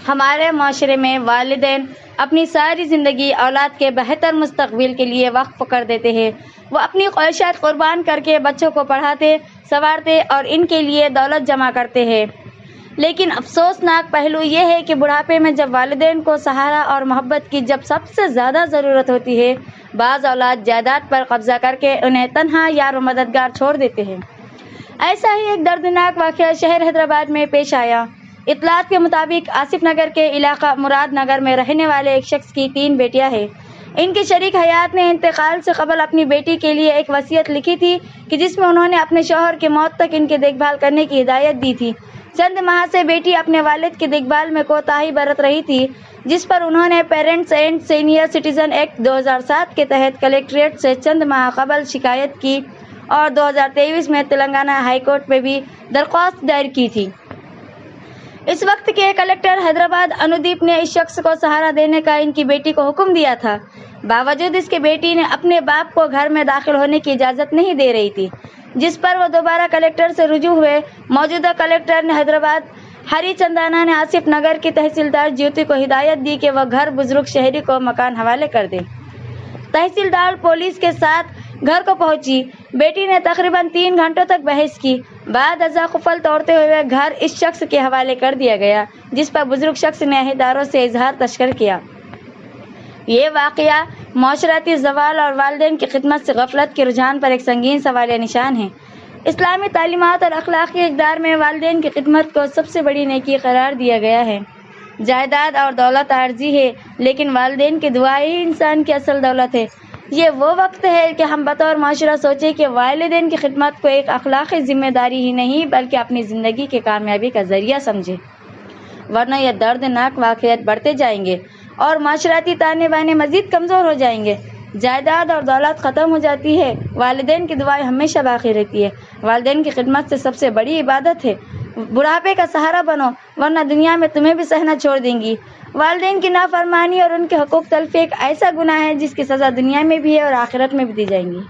ہمارے معاشرے میں والدین اپنی ساری زندگی اولاد کے بہتر مستقبل کے لیے وقف کر دیتے ہیں۔ وہ اپنی خواہشات قربان کر کے بچوں کو پڑھاتے، سنوارتے اور ان کے لیے دولت جمع کرتے ہیں۔ لیکن افسوسناک پہلو یہ ہے کہ بڑھاپے میں جب والدین کو سہارا اور محبت کی جب سب سے زیادہ ضرورت ہوتی ہے، بعض اولاد جائیداد پر قبضہ کر کے انہیں تنہا یار و مددگار چھوڑ دیتے ہیں۔ ایسا ہی ایک دردناک واقعہ شہر حیدرآباد میں پیش آیا۔ اطلاعات کے مطابق آصف نگر کے علاقہ مراد نگر میں رہنے والے ایک شخص کی 3 بیٹیاں ہیں۔ ان کے شریک حیات نے انتقال سے قبل اپنی بیٹی کے لیے ایک وصیت لکھی تھی کہ جس میں انہوں نے اپنے شوہر کی موت تک ان کی دیکھ بھال کرنے کی ہدایت دی تھی۔ چند ماہ سے بیٹی اپنے والد کی دیکھ بھال میں کوتاہی برت رہی تھی، جس پر انہوں نے parents and senior citizen act 2007 کے تحت کلکٹریٹ سے چند ماہ قبل شکایت کی اور 2023 میں تلنگانہ ہائی کورٹ میں بھی درخواست دائر کی تھی۔ اس وقت کے کلکٹر حیدرآباد انودیپ نے اس شخص کو سہارا دینے کا ان کی بیٹی کو حکم دیا تھا۔ باوجود اس کے بیٹی نے اپنے باپ کو گھر میں داخل ہونے کی اجازت نہیں دے رہی تھی، جس پر وہ دوبارہ کلکٹر سے رجوع ہوئے۔ موجودہ کلکٹر نے حیدرآباد ہری چندانا نے آصف نگر کی تحصیلدار جیوتی کو ہدایت دی کہ وہ گھر بزرگ شہری کو مکان حوالے کر دے۔ تحصیلدار پولیس کے ساتھ گھر کو پہنچی۔ بیٹی نے تقریباً 3 گھنٹوں تک بحث کی۔ بعد ازاں قفل توڑتے ہوئے گھر اس شخص کے حوالے کر دیا گیا، جس پر بزرگ شخص نے عہدیداروں سے اظہار تشکر کیا۔ یہ واقعہ معاشرتی زوال اور والدین کی خدمت سے غفلت کے رجحان پر ایک سنگین سوالیہ نشان ہے۔ اسلامی تعلیمات اور اخلاقی اقدار میں والدین کی خدمت کو سب سے بڑی نیکی قرار دیا گیا ہے۔ جائیداد اور دولت عارضی ہے، لیکن والدین کی دعائیں ہی انسان کی اصل دولت ہے۔ یہ وہ وقت ہے کہ ہم بطور معاشرہ سوچیں کہ والدین کی خدمت کو ایک اخلاقی ذمہ داری ہی نہیں بلکہ اپنی زندگی کی کامیابی کا ذریعہ سمجھیں، ورنہ یہ دردناک واقعات بڑھتے جائیں گے اور معاشرتی تانے بانے مزید کمزور ہو جائیں گے۔ جائیداد اور دولت ختم ہو جاتی ہے، والدین کی دعائیں ہمیشہ باقی رہتی ہے۔ والدین کی خدمت سے سب سے بڑی عبادت ہے۔ بڑھاپے کا سہارا بنو، ورنہ دنیا میں تمہیں بھی سہنا چھوڑ دیں گی۔ والدین کی نافرمانی اور ان کے حقوق تلفی ایک ایسا گناہ ہے جس کی سزا دنیا میں بھی ہے اور آخرت میں بھی دی جائیں گی۔